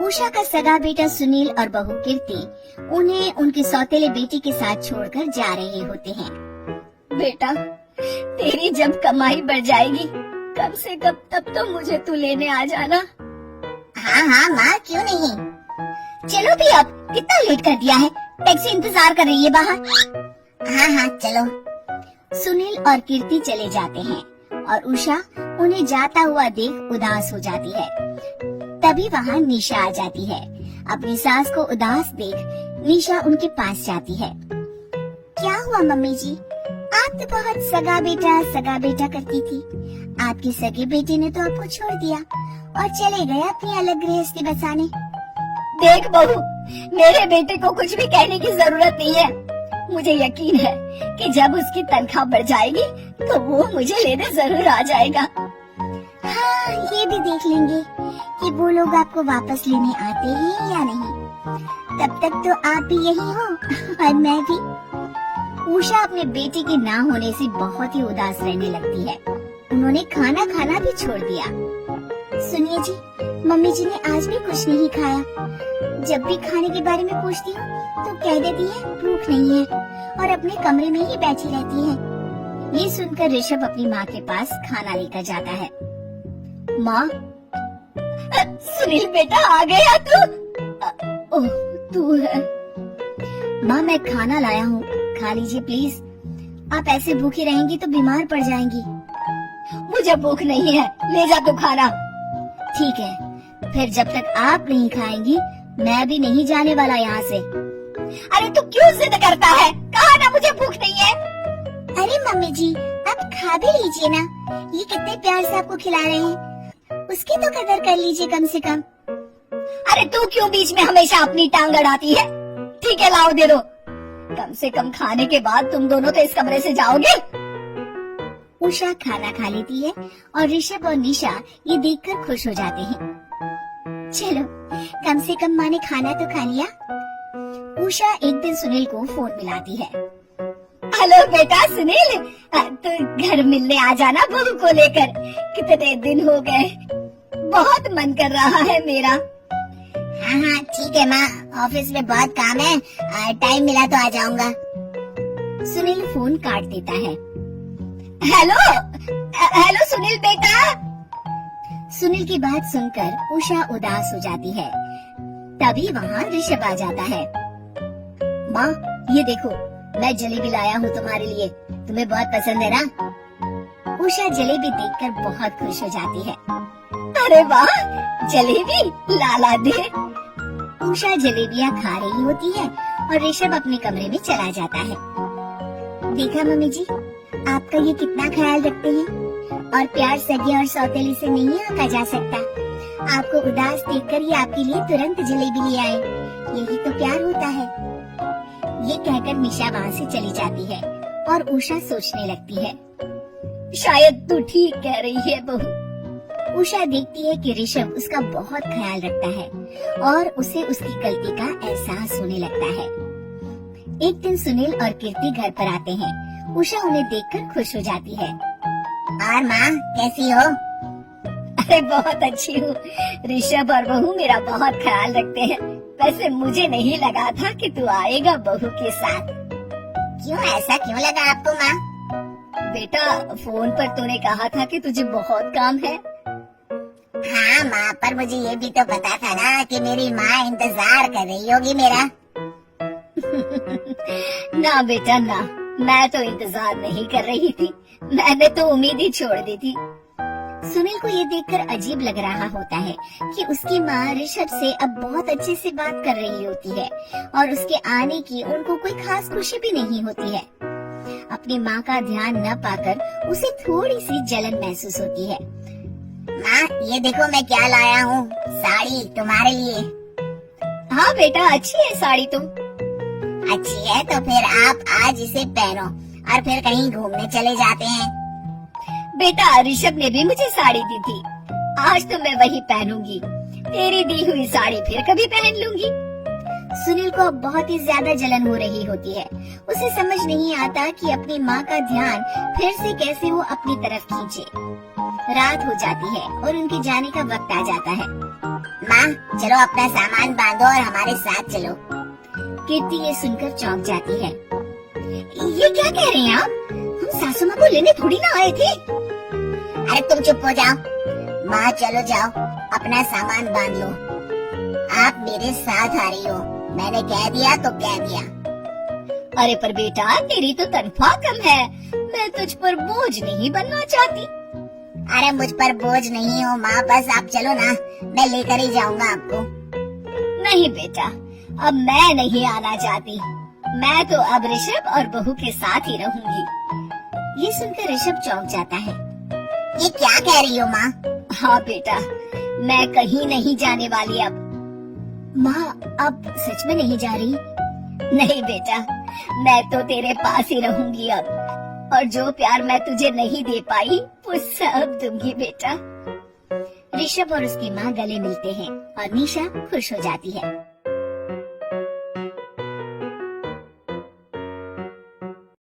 उषा का सगा बेटा सुनील और बहू कीर्ति उन्हें उनके सौतेले बेटे के साथ छोड़कर जा रहे होते हैं। बेटा, तेरी जब कमाई बढ़ जाएगी कम से कम तब तो मुझे तू लेने आ जाना। हाँ हाँ माँ, क्यों नहीं। चलो भी, अब कितना लेट कर दिया है, टैक्सी इंतजार कर रही है बाहर। हाँ हाँ चलो। सुनील और कीर्ति चले जाते हैं और उषा उन्हें जाता हुआ देख उदास हो जाती है। तभी वहाँ निशा आ जाती है। अपनी सास को उदास देख निशा उनके पास जाती है। क्या हुआ मम्मी जी, आप तो बहुत सगा बेटा करती थी। आपके सगे बेटे ने तो आपको छोड़ दिया और चले गए अपनी अलग गृहस्थी बसाने। देख बहू, मेरे बेटे को कुछ भी कहने की जरूरत नहीं है। मुझे यकीन है कि जब उसकी तनख्वाह बढ़ जाएगी तो वो मुझे लेने जरूर आ जाएगा। हाँ, ये भी देख लेंगे कि वो लोग आपको वापस लेने आते हैं या नहीं। तब तक तो आप भी यही हो और मैं भी। उषा अपने बेटे के ना होने से बहुत ही उदास रहने लगती है। उन्होंने खाना खाना भी छोड़ दिया। सुनिए जी, मम्मी जी ने आज भी कुछ नहीं खाया। जब भी खाने के बारे में पूछती हूँ तो कह देती है भूख नहीं है और अपने कमरे में ही बैठी रहती है। ये सुनकर ऋषभ अपनी माँ के पास खाना लेकर जाता है। माँ, सुनील बेटा आ गया तू? ओह, तू है। माँ, मैं खाना लाया हूँ, खा लीजिए प्लीज। आप ऐसे भूखी रहेंगी तो बीमार पड़ जाएंगी। मुझे भूख नहीं है, ले जा तू खाना। ठीक है, फिर जब तक आप नहीं खाएंगी मैं भी नहीं जाने वाला यहाँ से। अरे तू क्यों जिद करता है? कहा ना मुझे भूख नहीं है। अरे मम्मी जी, आप खा भी लीजिए ना, ये कितने प्यार से आपको खिला रहे हैं, उसकी तो कदर कर लीजिए कम से कम। अरे तू क्यों बीच में हमेशा अपनी टांग अड़ाती है? ठीक है, लाओ दे दो। कम से कम खाने के बाद तुम दोनों तो इस कमरे से जाओगे। उषा खाना खा लेती है और ऋषभ और निशा ये देखकर खुश हो जाते हैं। चलो, कम से कम माँ ने खाना तो खा लिया। उषा एक दिन सुनील को फोन मिलाती है। हेलो बेटा सुनील, तू घर मिलने आ जाना बहू को लेकर। कितने दिन हो गए, बहुत मन कर रहा है मेरा। हाँ हाँ ठीक है माँ, ऑफिस में बहुत काम है, टाइम मिला तो आ जाऊंगा। सुनील फोन काट देता है। हेलो सुनील बेटा। सुनील की बात सुनकर उषा उदास हो जाती है। तभी वहाँ ऋषभ आ जाता है। माँ, ये देखो, मैं जलेबी लाया हूँ तुम्हारे लिए, तुम्हें बहुत पसंद है ना? उषा जलेबी देखकर बहुत खुश हो जाती है। अरे वाह, जलेबी लाला दे। उषा जलेबियाँ खा रही होती है और ऋषभ अपने कमरे में चला जाता है। देखा मम्मी जी, आपका ये कितना ख्याल रखते हैं और प्यार सगे और सौतेली से नहीं आंका जा सकता। आपको उदास देखकर ये आपके लिए तुरंत जलेबी ले आए, यही तो प्यार होता है। ये कहकर निशा वहाँ से चली जाती है और उषा सोचने लगती है, शायद तू ठीक कह रही है बहू। उषा देखती है कि ऋषभ उसका बहुत ख्याल रखता है और उसे उसकी गलती का एहसास होने लगता है। एक दिन सुनील और कीर्ति घर पर आते हैं। उषा उन्हें देखकर खुश हो जाती है। और माँ, कैसी हो? अरे बहुत अच्छी हूँ। ऋषभ और बहू मेरा बहुत ख्याल रखते हैं। वैसे मुझे नहीं लगा था कि तू आएगा बहू के साथ। क्यों, ऐसा क्यों लगा आपको माँ? बेटा, फोन पर तूने कहा था कि तुझे बहुत काम है। हाँ माँ, पर मुझे ये भी तो पता था ना कि मेरी माँ इंतजार कर रही होगी मेरा। ना बेटा ना, मैं तो इंतजार नहीं कर रही थी, मैंने तो उम्मीद ही छोड़ दी थी। सुनील को ये देखकर अजीब लग रहा होता है कि उसकी माँ ऋषभ से अब बहुत अच्छे से बात कर रही होती है और उसके आने की उनको कोई खास खुशी भी नहीं होती है। अपनी माँ का ध्यान न पाकर उसे थोड़ी सी जलन महसूस होती है। माँ, ये देखो मैं क्या लाया हूँ, साड़ी तुम्हारे लिए। हाँ बेटा, अच्छी है साड़ी तुम। अच्छी है तो फिर आप आज इसे पहनो और फिर कहीं घूमने चले जाते हैं। बेटा, ऋषभ ने भी मुझे साड़ी दी थी, आज तो मैं वही पहनूंगी। तेरी दी हुई साड़ी फिर कभी पहन लूंगी। सुनील को अब बहुत ही ज्यादा जलन हो रही होती है। उसे समझ नहीं आता कि अपनी माँ का ध्यान फिर से कैसे वो अपनी तरफ खींचे। रात हो जाती है और उनके जाने का वक्त आ जाता है। माँ चलो अपना सामान बांधो और हमारे साथ चलो। कीर्ति ये सुनकर चौंक जाती है। ये क्या कह रहे हैं आप? हम सासू माँ को लेने थोड़ी ना आए थे। अरे तुम चुप हो जाओ। माँ चलो जाओ, अपना सामान बांध लो। आप मेरे साथ आ रही हो, मैंने कह दिया तो कह दिया। अरे पर बेटा तेरी तो तनख्वाह कम है, मैं तुझ पर बोझ नहीं बनना चाहती। अरे मुझ पर बोझ नहीं हो माँ, बस आप चलो ना, मैं लेकर ही जाऊंगा आपको। नहीं बेटा, अब मैं नहीं आना चाहती। मैं तो अब ऋषभ और बहू के साथ ही रहूंगी। ये सुनकर ऋषभ चौंक जाता है। ये क्या कह रही हो माँ? हाँ बेटा, मैं कहीं नहीं जाने वाली अब। माँ अब सच में नहीं जा रही? नहीं बेटा, मैं तो तेरे पास ही रहूंगी अब, और जो प्यार मैं तुझे नहीं दे पाई वो सब दूंगी बेटा। ऋषभ और उसकी माँ गले मिलते हैं और निशा खुश हो जाती है।